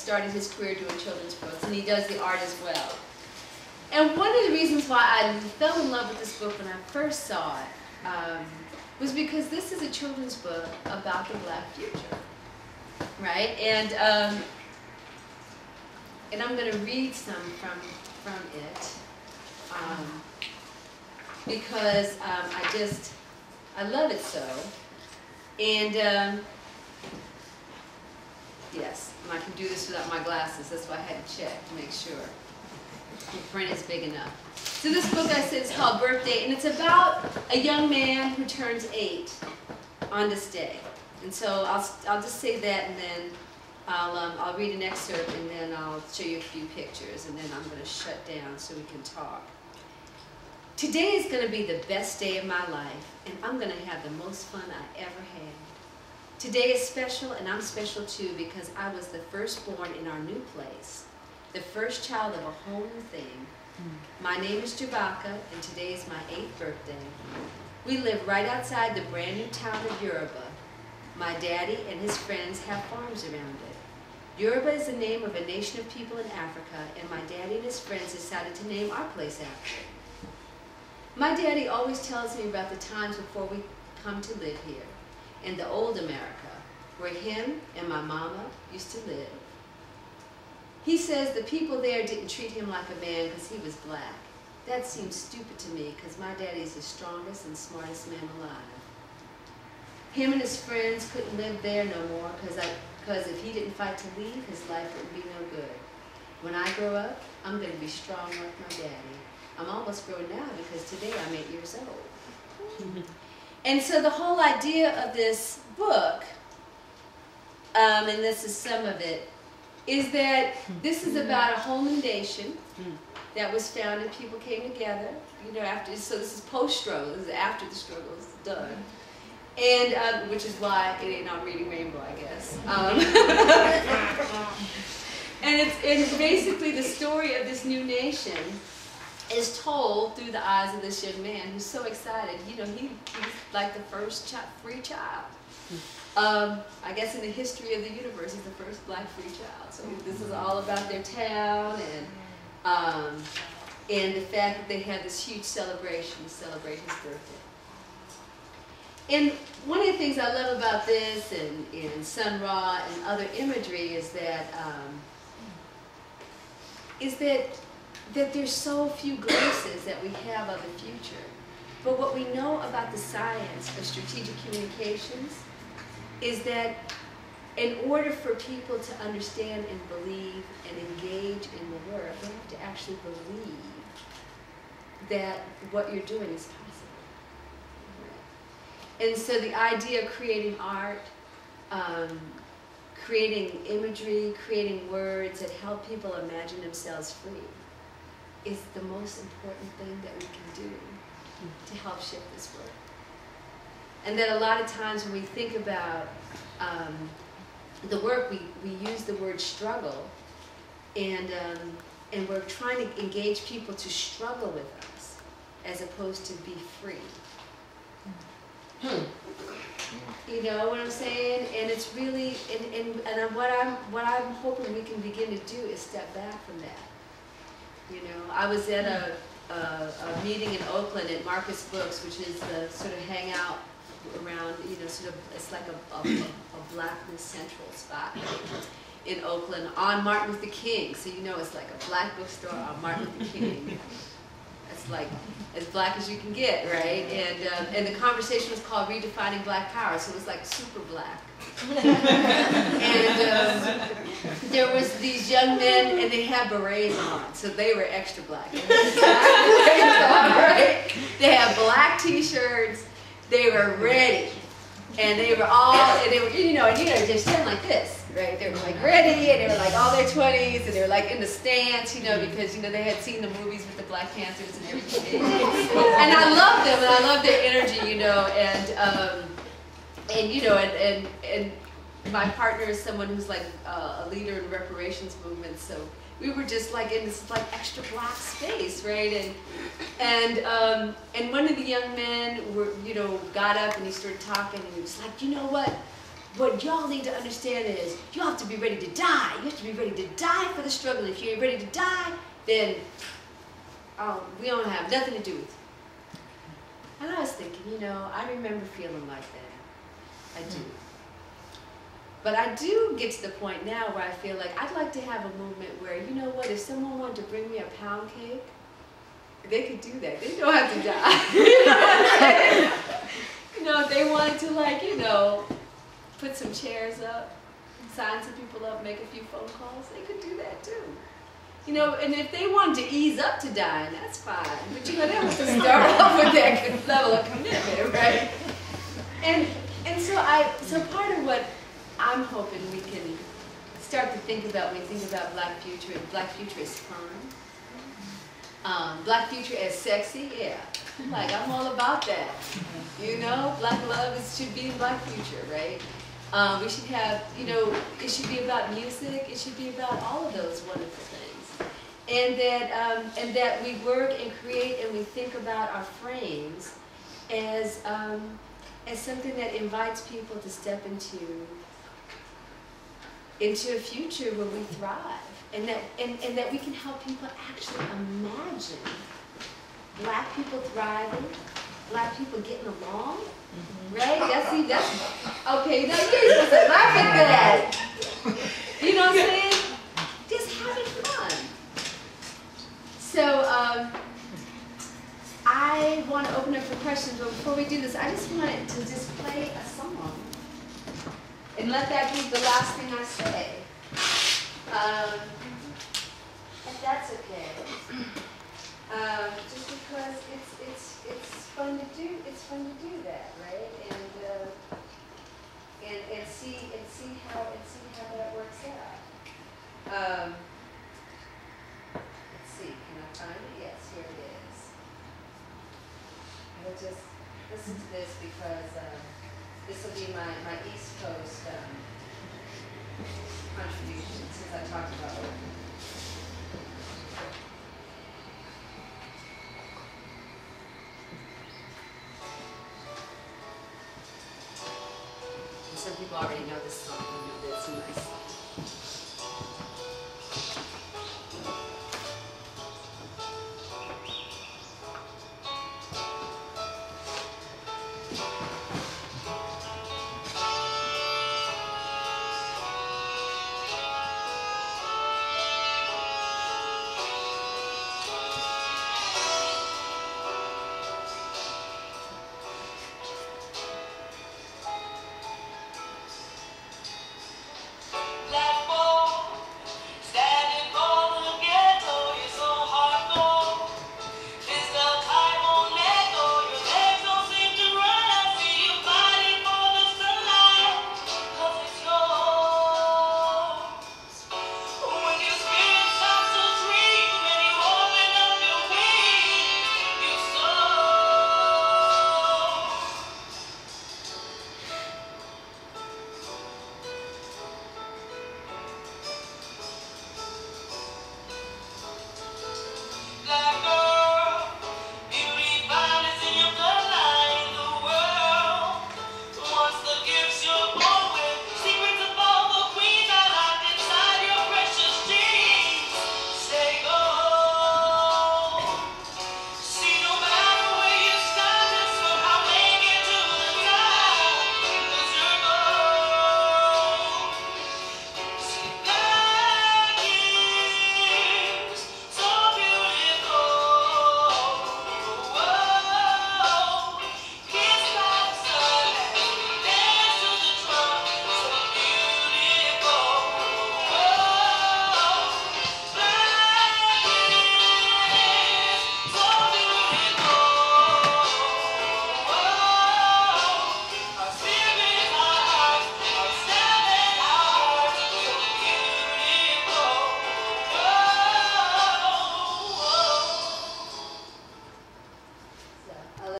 started his career doing children's books, and he does the art as well. And one of the reasons why I fell in love with this book when I first saw it was because this is a children's book about the black future, right? And I'm going to read some from it because I love it so. And yes, I can do this without my glasses. That's why I had to check to make sure the print is big enough. So this book, I said, is called Birthday, and it's about a young man who turns 8 on this day. And so I'll just say that, and then I'll read an excerpt, and then I'll show you a few pictures, and then I'm going to shut down so we can talk. Today is going to be the best day of my life, and I'm going to have the most fun I ever had. Today is special, and I'm special too, because I was the firstborn in our new place, the first child of a whole new thing. My name is Jabaka, and today is my 8th birthday. We live right outside the brand new town of Yoruba. My daddy and his friends have farms around it. Yoruba is the name of a nation of people in Africa, and my daddy and his friends decided to name our place after it. My daddy always tells me about the times before we come to live here, in the old America, where him and my mama used to live. He says the people there didn't treat him like a man because he was black. That seems stupid to me because my daddy's the strongest and smartest man alive. Him and his friends couldn't live there no more because if he didn't fight to leave, his life wouldn't be no good. When I grow up, I'm going to be strong like my daddy. I'm almost grown now because today I'm 8 years old. And so the whole idea of this book, and this is some of it, is that this is about a whole new nation that was founded. People came together, you know, after. So this is post-struggle. This is after the struggle is done, and which is why it ain't not reading Rainbow, I guess. And it's basically the story of this new nation is told through the eyes of this young man who's so excited. You know, he's like the first free child. I guess in the history of the universe, he's the first black free child. So this is all about their town and the fact that they had this huge celebration to celebrate his birthday. And one of the things I love about this and Sun Ra and other imagery is that there's so few glimpses that we have of the future. But what we know about the science of strategic communications is that in order for people to understand and believe and engage in the work, they have to actually believe that what you're doing is possible. And so the idea of creating art, creating imagery, creating words that help people imagine themselves free is the most important thing that we can do to help shift this world. And that a lot of times when we think about the work, we use the word struggle, and we're trying to engage people to struggle with us as opposed to be free. You know what I'm saying? And it's really, and what I'm hoping we can begin to do is step back from that. You know, I was at a meeting in Oakland at Marcus Books, which is the sort of hangout around, you know, sort of, it's like a blackness central spot in Oakland on Martin Luther King. So you know it's like a black bookstore on Martin Luther King. It's like as black as you can get, right? And the conversation was called Redefining Black Power, so it was like super black. And there was these young men, and they had berets on, so they were extra black. Right? They had black T-shirts. They were ready, and they were all, and they were, you know, just standing like this, right? They were like ready, and they were like all their 20s, and they were like in the stance, you know, because, you know, they had seen the movies with the Black Panthers and everything. And I love them, and I love their energy, you know, and you know, and my partner is someone who's like a leader in reparations movement, so we were just like in this like extra black space, right? And one of the young men you know, got up and he started talking, and he was like, you know what? what y'all need to understand is you have to be ready to die. You have to be ready to die for the struggle. If you ain't ready to die, then we don't have nothing to do with you. And I was thinking, you know, I remember feeling like that. I do. But I do get to the point now where I feel like I'd like to have a movement where, you know what, if someone wanted to bring me a pound cake, they could do that. They don't have to die. You know what I'm saying? You know, if they wanted to, like, you know, put some chairs up, sign some people up, make a few phone calls, they could do that too. You know, and if they wanted to ease up to dying, that's fine. But you know, they have to start off with that level of commitment, right? And so part of what I'm hoping we can start to think about when we think about Black future, and Black future is fun. Black future as sexy, yeah. Like, I'm all about that. You know, Black love should be Black future, right? We should have, you know, it should be about music. It should be about all of those wonderful things. And that we work and create and we think about our frames as something that invites people to step into a future where we thrive. And that we can help people actually imagine Black people thriving, Black people getting along, right? That's okay. Now you're supposed to laugh at that. You know what I'm saying? Just having fun. So I want to open up for questions, but before we do this, I just wanted to just play a song and let that be the last thing I say. If that's okay. Just because it's fun to do. It's fun to do that, right? And see how that works out. Let's see. Can I find it? Yes, here it is. I'll just listen to this because this will be my East Coast contribution since I talked about it. Some people already know this song. It's a nice song.